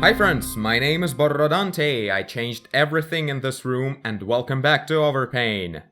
Hi friends, my name is Borrodante. I changed everything in this room and welcome back to Overpain.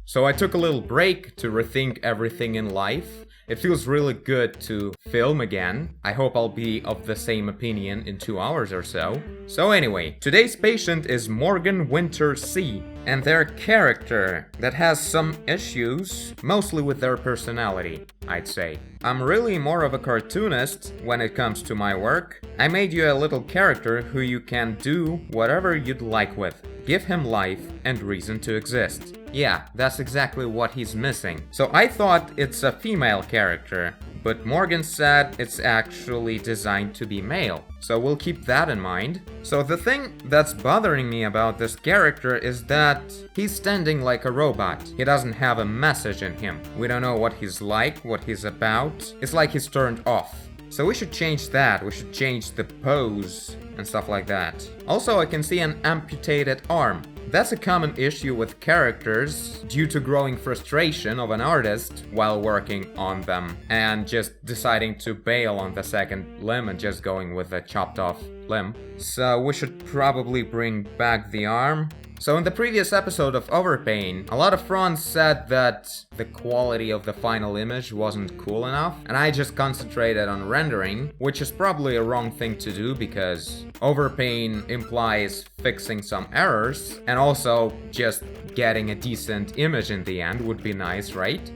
So I took a little break to rethink everything in life. It feels really good to film again. I hope I'll be of the same opinion in 2 hours or so. So anyway, today's patient is Morgan Winter C. And their character that has some issues, mostly with their personality, I'd say. I'm really more of a cartoonist when it comes to my work. I made you a little character who you can do whatever you'd like with. Give him life and reason to exist. Yeah, that's exactly what he's missing. So I thought it's a female character, but Morgan said it's actually designed to be male. So we'll keep that in mind. So the thing that's bothering me about this character is that he's standing like a robot. He doesn't have a message in him. We don't know what he's like, what he's about. It's like he's turned off. So we should change that. We should change the pose and stuff like that. Also, I can see an amputated arm. That's a common issue with characters due to growing frustration of an artist while working on them and just deciding to bail on the second limb and just going with a chopped off limb. So we should probably bring back the arm. So in the previous episode of Overpain, a lot of fans said that the quality of the final image wasn't cool enough, and I just concentrated on rendering, which is probably a wrong thing to do because Overpain implies fixing some errors, and also just getting a decent image in the end would be nice, right?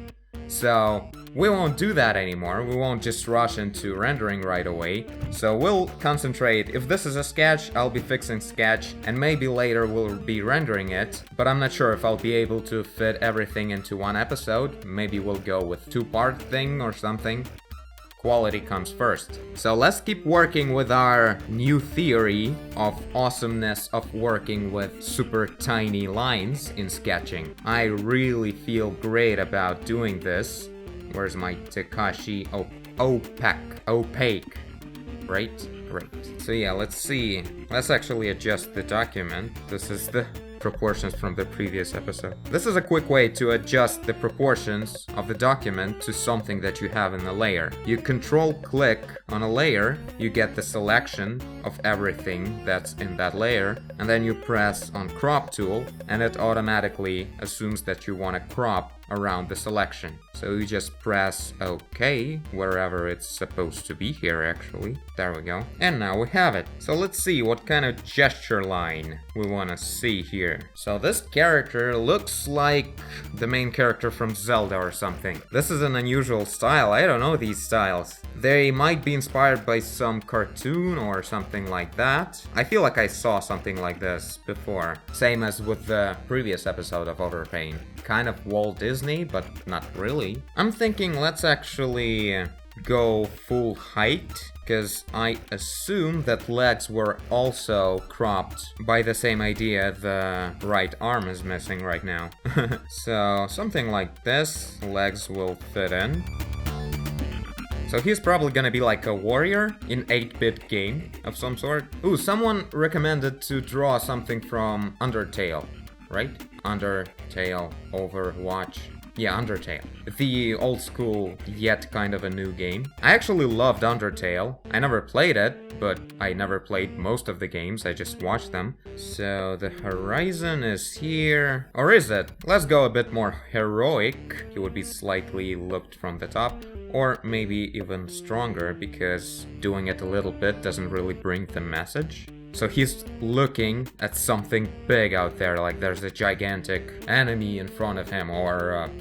So we won't do that anymore. We won't just rush into rendering right away. So we'll concentrate. If this is a sketch, I'll be fixing sketch, and maybe later we'll be rendering it. But I'm not sure if I'll be able to fit everything into one episode. Maybe we'll go with two-part thing or something. Quality comes first. So let's keep working with our new theory of awesomeness of working with super tiny lines in sketching. I really feel great about doing this. Where's my Takashi? Oh, opaque. Right? Great. So yeah, let's see. Let's actually adjust the document. This is the proportions from the previous episode. This is a quick way to adjust the proportions of the document to something that you have in the layer. You control-click on a layer, you get the selection of everything that's in that layer, and then you press on crop tool, and it automatically assumes that you want to crop around the selection. So you just press OK wherever it's supposed to be here actually. There we go. And now we have it. So let's see what kind of gesture line we want to see here. So this character looks like the main character from Zelda or something. This is an unusual style. I don't know these styles. They might be inspired by some cartoon or something like that. I feel like I saw something like this before. Same as with the previous episode of Overpain. Kind of Walt Disney, but not really. I'm thinking let's actually go full height, because I assume that legs were also cropped by the same idea the right arm is missing right now. So something like this, legs will fit in. So he's probably gonna be like a warrior in 8-bit game of some sort. Ooh, someone recommended to draw something from Undertale, right? Undertale, Overwatch. Yeah, Undertale. The old school, yet kind of a new game. I actually loved Undertale. I never played it, but I never played most of the games, I just watched them. So the horizon is here. Or is it? Let's go a bit more heroic. He would be slightly looked from the top. Or maybe even stronger, because doing it a little bit doesn't really bring the message. So he's looking at something big out there, like there's a gigantic enemy in front of him, or,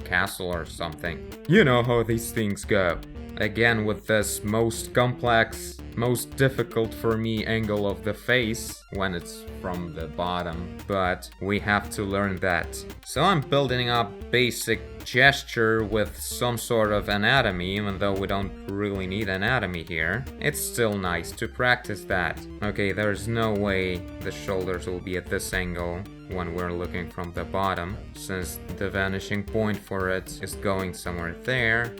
castle or something. You know how these things go. Again, with this most complex, most difficult for me angle of the face when it's from the bottom, but we have to learn that. So I'm building up basic gesture with some sort of anatomy, even though we don't really need anatomy here. It's still nice to practice that. Okay, there's no way the shoulders will be at this angle when we're looking from the bottom, since the vanishing point for it is going somewhere there.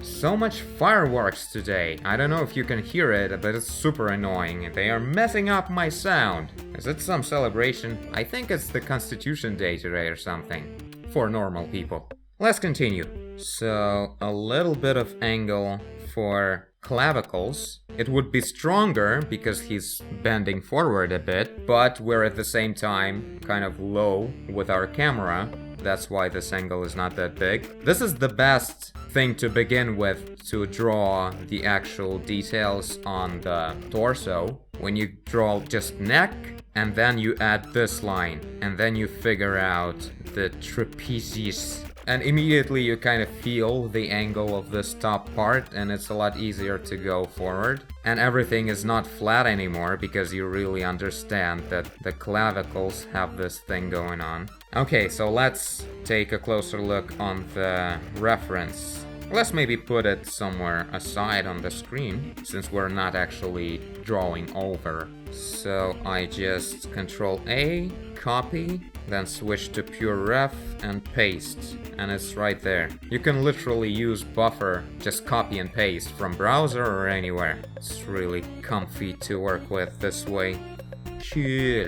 So much fireworks today. I don't know if you can hear it, but it's super annoying. They are messing up my sound. Is it some celebration? I think it's the Constitution Day today or something. For normal people. Let's continue. So, a little bit of angle for clavicles. It would be stronger because he's bending forward a bit, but we're at the same time kind of low with our camera. That's why this angle is not that big. This is the best thing to begin with to draw the actual details on the torso. When you draw just neck, and then you add this line, and then you figure out the trapezius. And immediately you kind of feel the angle of this top part, and it's a lot easier to go forward. And everything is not flat anymore because you really understand that the clavicles have this thing going on. Okay, so let's take a closer look on the reference. Let's maybe put it somewhere aside on the screen, since we're not actually drawing over. So I just Control A, copy, then switch to pure ref and paste, and it's right there. You can literally use buffer, just copy and paste from browser or anywhere. It's really comfy to work with this way. Cool.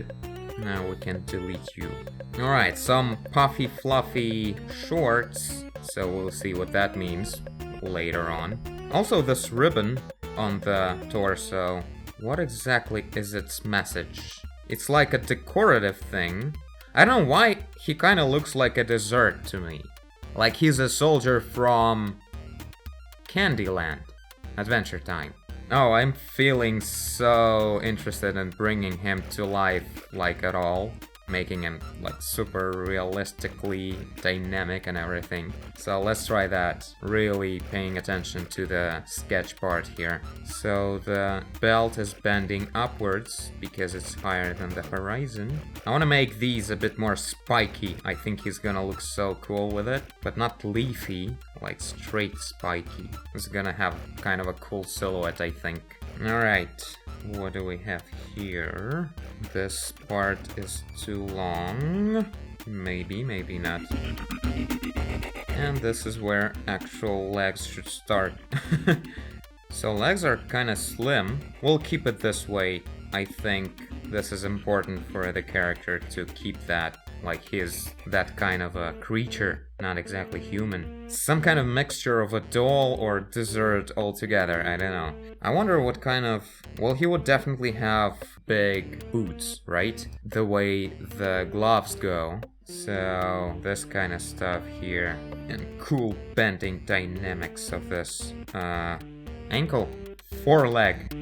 Now we can delete you. Alright, some puffy fluffy shorts, so we'll see what that means later on. Also, this ribbon on the torso, what exactly is its message? It's like a decorative thing. I don't know why he kind of looks like a dessert to me. Like he's a soldier from Candyland. Adventure Time. Oh, I'm feeling so interested in bringing him to life, like at all. Making him like super realistically dynamic and everything. So let's try that. Really paying attention to the sketch part here. So the belt is bending upwards because it's higher than the horizon. I want to make these a bit more spiky. I think he's gonna look so cool with it, but not leafy, like straight spiky. It's gonna have kind of a cool silhouette, I think. Alright, what do we have here? This part is too long. Maybe, maybe not. And this is where actual legs should start. So legs are kind of slim. We'll keep it this way. I think this is important for the character to keep that. Like he's that kind of a creature, not exactly human. Some kind of mixture of a doll or dessert altogether, I don't know. I wonder what kind of... Well, he would definitely have big boots, right? The way the gloves go. So, this kind of stuff here. And cool bending dynamics of this ankle. Foreleg.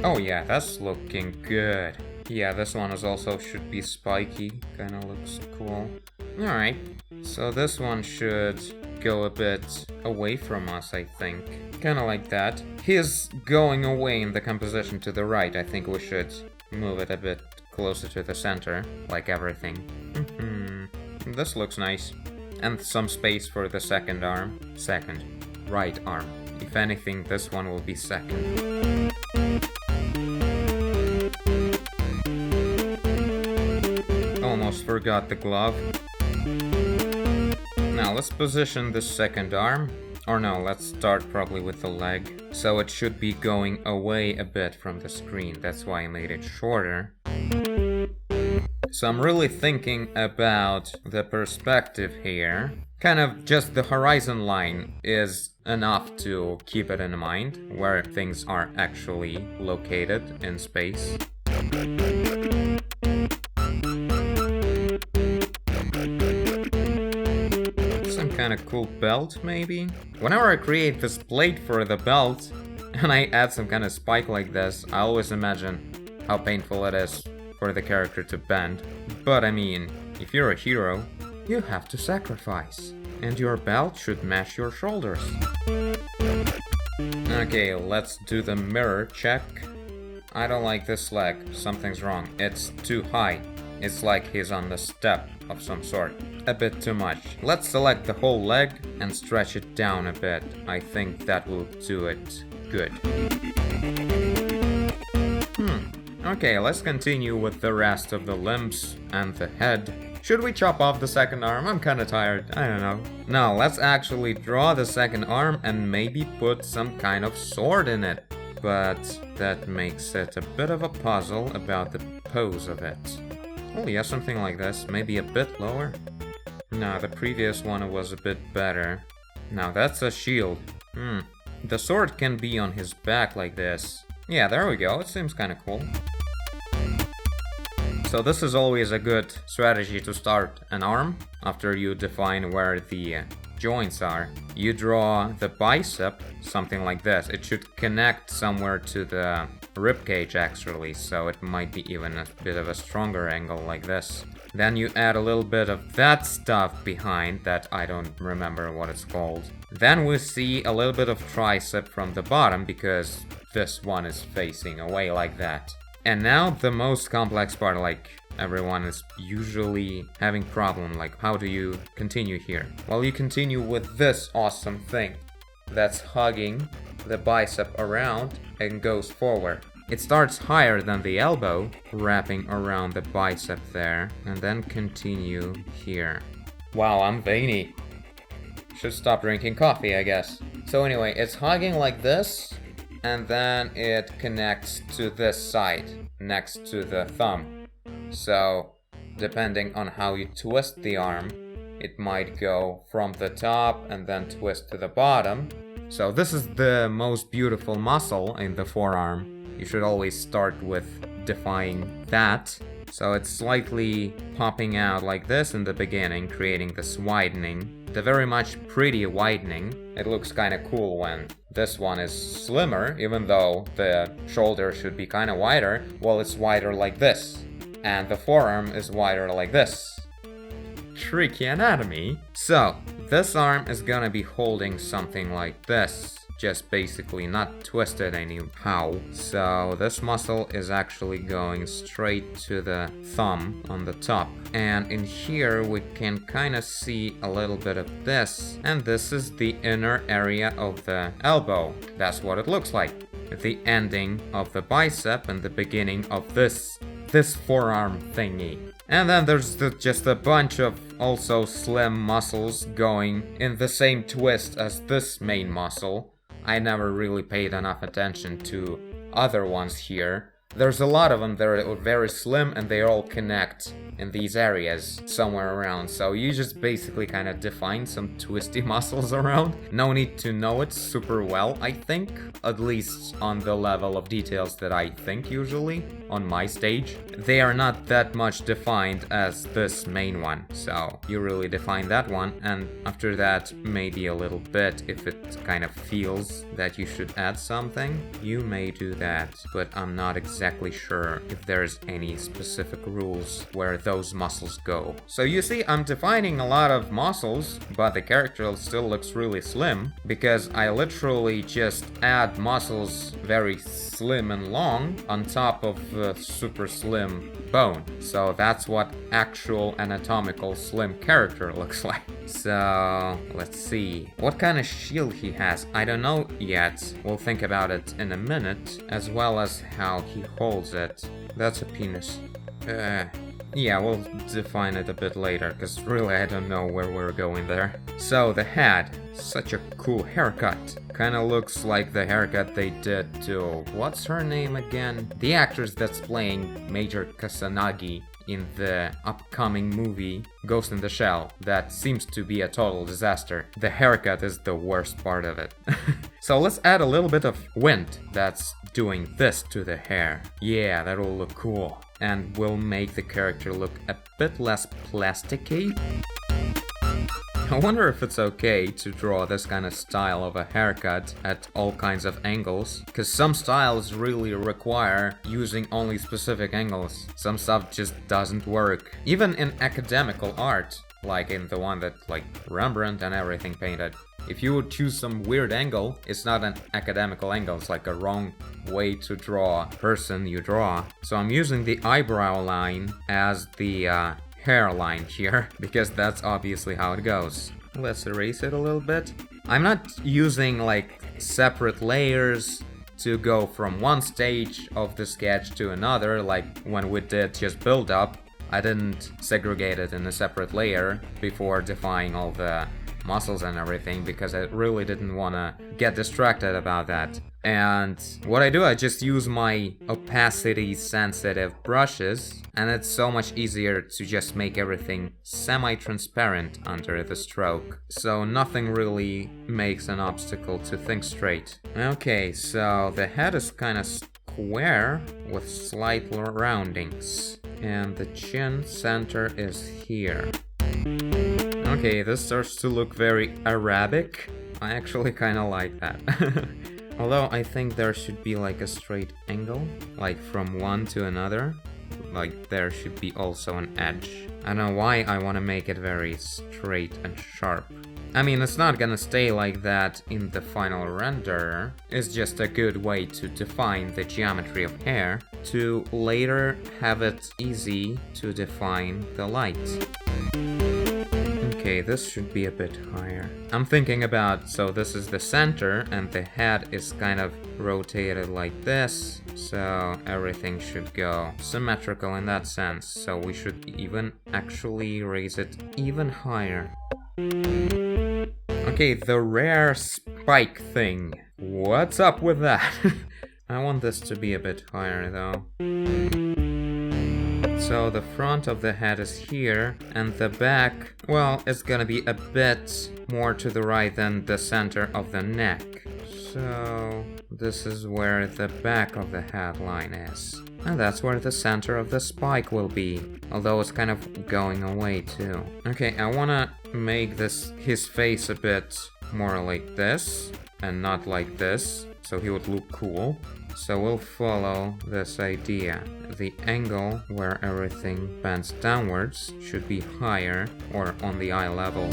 Oh yeah, that's looking good. Yeah, this one is also should be spiky. Kinda looks cool. Alright, so this one should go a bit away from us, I think. Kinda like that. He's going away in the composition to the right. I think we should move it a bit closer to the center, like everything. This looks nice. And some space for the second arm. Second. Right arm. If anything, this one will be second. Almost forgot the glove. Now let's position the second arm. Or no, let's start probably with the leg. So it should be going away a bit from the screen. That's why I made it shorter. So I'm really thinking about the perspective here. Kind of just the horizon line is enough to keep it in mind, where things are actually located in space. Kind of cool belt, maybe? Whenever I create this plate for the belt and I add some kind of spike like this, I always imagine how painful it is for the character to bend. But I mean, if you're a hero, you have to sacrifice. And your belt should match your shoulders. Okay, let's do the mirror check. I don't like this leg. Something's wrong. It's too high. It's like he's on the step of some sort. A bit too much. Let's select the whole leg and stretch it down a bit. I think that will do it good. Okay, let's continue with the rest of the limbs and the head. Should we chop off the second arm? I'm kinda tired. I don't know. Now, let's actually draw the second arm and maybe put some kind of sword in it. But that makes it a bit of a puzzle about the pose of it. Oh yeah, something like this, maybe a bit lower. No, the previous one was a bit better. Now that's a shield. The sword can be on his back like this. Yeah, there we go. It seems kind of cool. So this is always a good strategy to start an arm after you define where the joints are. You draw the bicep, something like this. It should connect somewhere to the ribcage actually, so it might be even a bit of a stronger angle like this. Then you add a little bit of that stuff behind that I don't remember what it's called. Then we see a little bit of tricep from the bottom because this one is facing away like that. And now the most complex part, like everyone is usually having problem, like how do you continue here? Well, you continue with this awesome thing that's hugging the bicep around and goes forward. It starts higher than the elbow, wrapping around the bicep there, and then continue here. Wow, I'm veiny. Should stop drinking coffee, I guess. So anyway, it's hugging like this, and then it connects to this side, next to the thumb. So, depending on how you twist the arm, it might go from the top and then twist to the bottom. So this is the most beautiful muscle in the forearm. You should always start with defining that. So it's slightly popping out like this in the beginning, creating this widening. The very much pretty widening. It looks kind of cool when this one is slimmer, even though the shoulder should be kind of wider. Well, it's wider like this. And the forearm is wider like this. Tricky anatomy. So, this arm is gonna be holding something like this. Just basically not twisted anyhow. So this muscle is actually going straight to the thumb on the top. And in here we can kind of see a little bit of this. And this is the inner area of the elbow. That's what it looks like. The ending of the bicep and the beginning of this forearm thingy. And then there's just a bunch of also slim muscles going in the same twist as this main muscle. I never really paid enough attention to other ones here. There's a lot of them that are very slim and they all connect in these areas somewhere around. So you just basically kind of define some twisty muscles around. No need to know it super well, I think. At least on the level of details that I think usually on my stage. They are not that much defined as this main one. So you really define that one, and after that maybe a little bit if it kind of feels that you should add something, you may do that. But I'm not exactly sure if there's any specific rules where those muscles go. So you see, I'm defining a lot of muscles, but the character still looks really slim because I literally just add muscles very slim and long on top of a super slim bone. So that's what actual anatomical slim character looks like. So let's see what kind of shield he has. I don't know yet. We'll think about it in a minute, as well as how he holds it. That's a penis. Yeah, we'll define it a bit later, because really I don't know where we're going there. So, the head. Such a cool haircut. Kinda looks like the haircut they did to... what's her name again? The actress that's playing Major Kusanagi in the upcoming movie Ghost in the Shell. That seems to be a total disaster. The haircut is the worst part of it. So let's add a little bit of wind that's doing this to the hair. Yeah, that'll look cool. And will make the character look a bit less plasticky. I wonder if it's okay to draw this kind of style of a haircut at all kinds of angles, because some styles really require using only specific angles. Some stuff just doesn't work. Even in academical art, like in the one that like Rembrandt and everything painted. If you would choose some weird angle, it's not an academical angle, it's like a wrong way to draw a person you draw. So I'm using the eyebrow line as the hairline here, because that's obviously how it goes. Let's erase it a little bit. I'm not using like separate layers to go from one stage of the sketch to another, like when we did just build up. I didn't segregate it in a separate layer before defining all the muscles and everything because I really didn't want to get distracted about that. And what I do, I just use my opacity sensitive brushes, and it's so much easier to just make everything semi-transparent under the stroke. So nothing really makes an obstacle to think straight. Okay, so the head is kind of square with slight roundings, and the chin center is here. Okay, this starts to look very Arabic. I actually kind of like that. Although I think there should be like a straight angle, like from one to another. Like there should be also an edge. I don't know why I want to make it very straight and sharp. I mean, it's not gonna stay like that in the final renderer. It's just a good way to define the geometry of hair to later have it easy to define the light. Okay, this should be a bit higher. I'm thinking about, so this is the center and the head is kind of rotated like this, so everything should go symmetrical in that sense. So we should even actually raise it even higher. Okay, the rare spike thing. What's up with that? I want this to be a bit higher though. So the front of the head is here, and the back, well, it's gonna be a bit more to the right than the center of the neck. So this is where the back of the headline is. And that's where the center of the spike will be, although it's kind of going away too. Okay, I wanna make his face a bit more like this, and not like this, so he would look cool. So we'll follow this idea. The angle where everything bends downwards should be higher or on the eye level.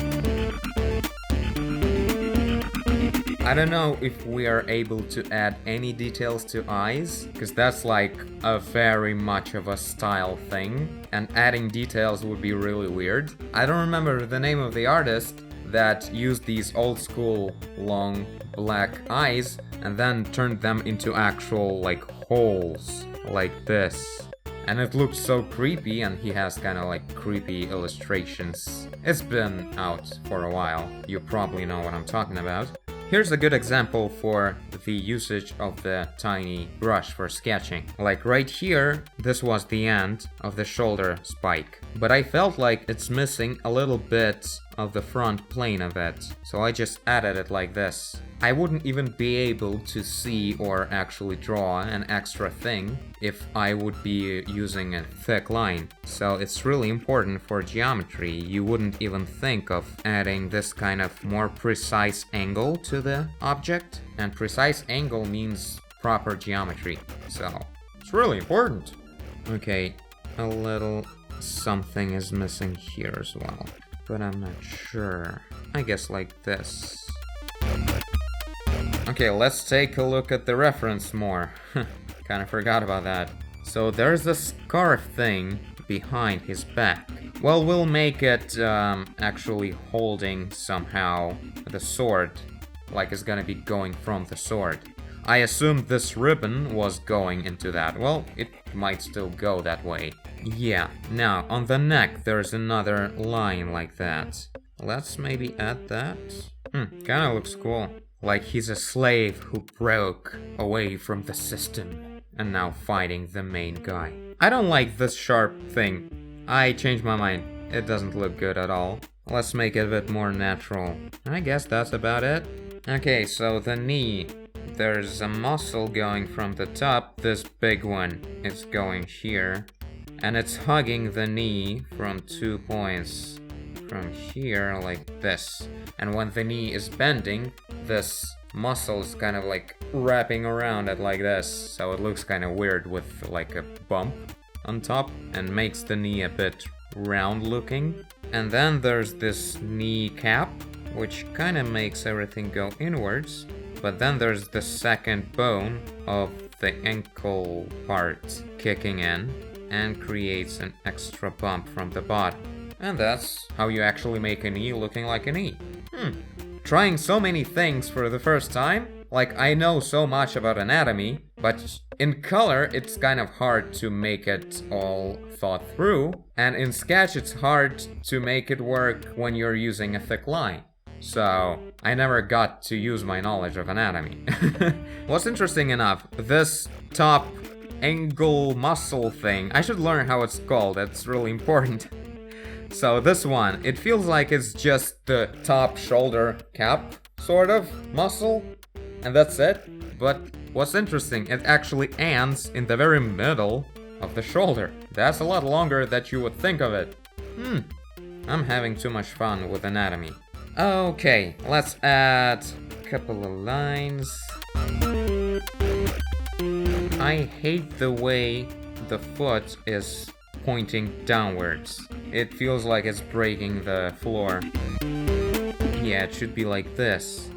I don't know if we are able to add any details to eyes, because that's like a very much of a style thing, and adding details would be really weird. I don't remember the name of the artist that used these old school long black eyes and then turned them into actual like holes like this. And it looks so creepy, and he has kind of like creepy illustrations. It's been out for a while. You probably know what I'm talking about. Here's a good example for the usage of the tiny brush for sketching. Like right here, this was the end of the shoulder spike. But I felt like it's missing a little bit of the front plane of it. So I just added it like this. I wouldn't even be able to see or actually draw an extra thing if I would be using a thick line. So it's really important for geometry. You wouldn't even think of adding this kind of more precise angle to the object. And precise angle means proper geometry. So it's really important. Okay, a little something is missing here as well, but I'm not sure. I guess like this. Okay, let's take a look at the reference more. Kinda forgot about that. So there's a scarf thing behind his back. Well, we'll make it actually holding somehow the sword, like it's gonna be going from the sword. I assumed this ribbon was going into that. Well, it might still go that way. Yeah, now on the neck there's another line like that. Let's maybe add that. Kinda looks cool. Like he's a slave who broke away from the system and now fighting the main guy. I don't like this sharp thing. I changed my mind. It doesn't look good at all. Let's make it a bit more natural. I guess that's about it. Okay, so the knee. There's a muscle going from the top. This big one is going here. And it's hugging the knee from 2 points. From here, like this. And when the knee is bending, this muscle is kind of like wrapping around it like this. So it looks kind of weird with like a bump on top and makes the knee a bit round looking. And then there's this knee cap, which kind of makes everything go inwards. But then there's the second bone of the ankle part kicking in and creates an extra bump from the bottom. And that's how you actually make a knee looking like a knee. Trying so many things for the first time. Like, I know so much about anatomy, but in color it's kind of hard to make it all thought through. And in Sketch it's hard to make it work when you're using a thick line. so I never got to use my knowledge of anatomy. What's interesting enough, this top angle muscle thing, I should learn how it's called, that's really important. So this one, it feels like it's just the top shoulder cap, sort of, muscle, and that's it. But what's interesting, it actually ends in the very middle of the shoulder. That's a lot longer than you would think of it. I'm having too much fun with anatomy. Okay, let's add a couple of lines. I hate the way the foot is pointing downwards. It feels like it's breaking the floor. Yeah, it should be like this.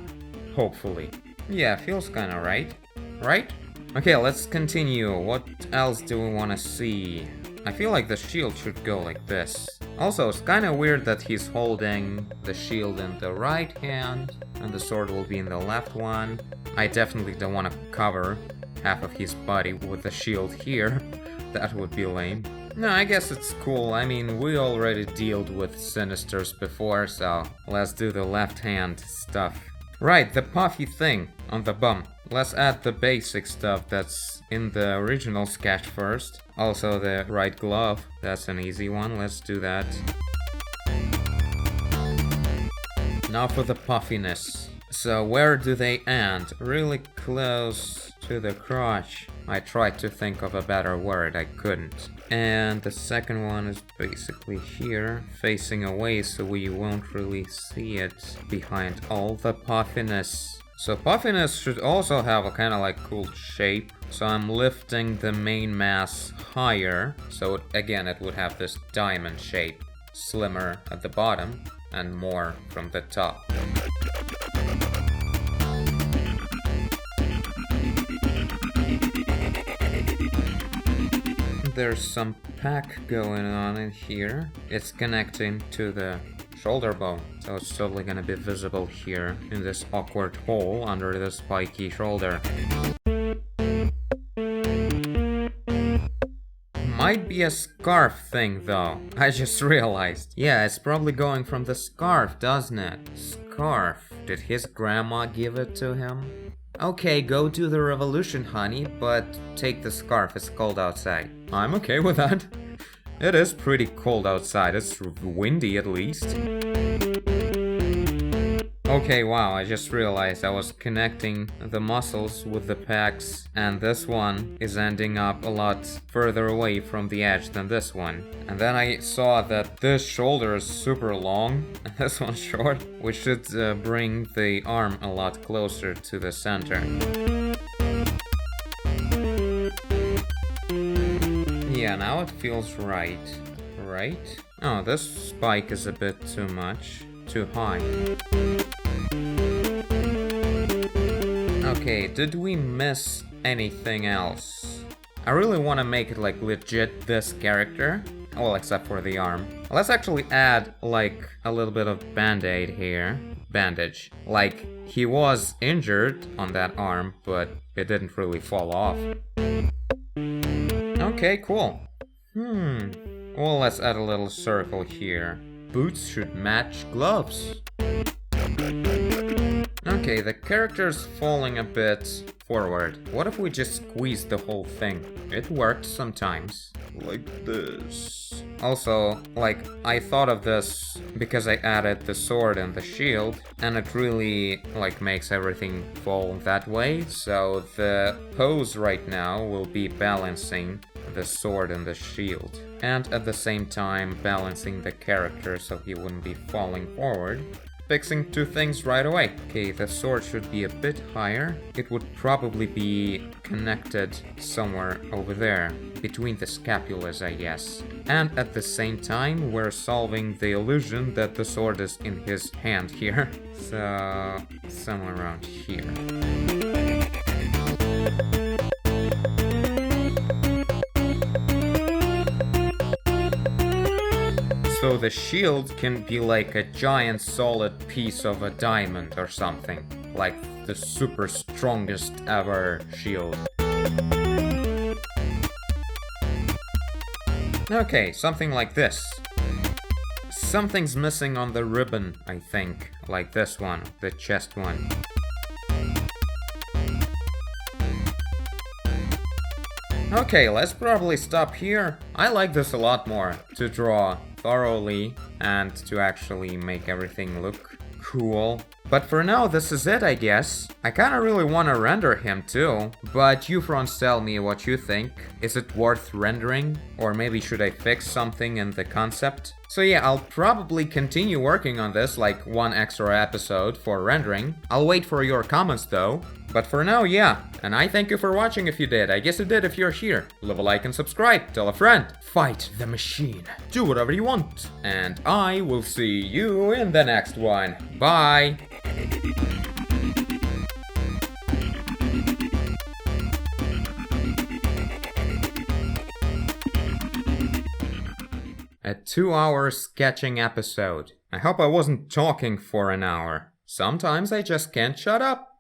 Hopefully. Yeah, feels kinda right. Right? Okay, let's continue. What else do we wanna see? I feel like the shield should go like this. Also, it's kinda weird that he's holding the shield in the right hand and the sword will be in the left one. I definitely don't wanna cover half of his body with the shield here. That would be lame. No, I guess it's cool. I mean, we already dealt with Sinisters before, so let's do the left hand stuff. Right, the puffy thing on the bum. Let's add the basic stuff that's in the original sketch first. Also the right glove, that's an easy one, let's do that. Now for the puffiness. So where do they end? Really close to the crotch. I tried to think of a better word, I couldn't. And the second one is basically here, facing away so we won't really see it behind all the puffiness. So puffiness should also have a kind of like cool shape. So I'm lifting the main mass higher, so again it would have this diamond shape, slimmer at the bottom and more from the top. There's some pack going on in here. It's connecting to the shoulder bone, so it's totally gonna be visible here in this awkward hole under the spiky shoulder. Might be a scarf thing though, I just realized. Yeah, it's probably going from the scarf, doesn't it? Scarf. Did his grandma give it to him? Okay, go do the revolution, honey, but take the scarf, it's cold outside. I'm okay with that. It is pretty cold outside, it's windy at least. Okay, wow, I just realized I was connecting the muscles with the pecs, and this one is ending up a lot further away from the edge than this one. And then I saw that this shoulder is super long, and this one's short, which should bring the arm a lot closer to the center. Yeah, now it feels right. Right? Oh, this spike is a bit too much. Too high. Okay, did we miss anything else? I really want to make it like legit this character. Well, except for the arm. Let's actually add like a little bit of band-aid here. Bandage. Like, he was injured on that arm, but it didn't really fall off. Okay, cool. Well, let's add a little circle here. Boots should match gloves. Okay, the character's falling a bit forward. What if we just squeeze the whole thing? It worked sometimes. Like this. Also, like, I thought of this because I added the sword and the shield, and it really, like, makes everything fall that way. So the pose right now will be balancing the sword and the shield, and at the same time balancing the character so he wouldn't be falling forward. Fixing two things right away. Okay, the sword should be a bit higher. It would probably be connected somewhere over there, between the scapulas, I guess. And at the same time, we're solving the illusion that the sword is in his hand here. So, somewhere around here. So the shield can be like a giant solid piece of a diamond or something. Like the super strongest ever shield. Okay, something like this. something's missing on the ribbon, I think. Like this one, the chest one. Okay, let's probably stop here. I like this a lot more, to draw thoroughly and to actually make everything look cool. But for now, this is it, I guess. I kinda really wanna render him too, but you fronts tell me what you think. Is it worth rendering? Or maybe should I fix something in the concept? So yeah, I'll probably continue working on this, like one extra episode for rendering. I'll wait for your comments though. But for now, yeah. And I thank you for watching if you did. I guess you did if you're here. Leave a like and subscribe. Tell a friend. Fight the machine. Do whatever you want. And I will see you in the next one. Bye. A 2-hour sketching episode. I hope I wasn't talking for an hour. Sometimes I just can't shut up.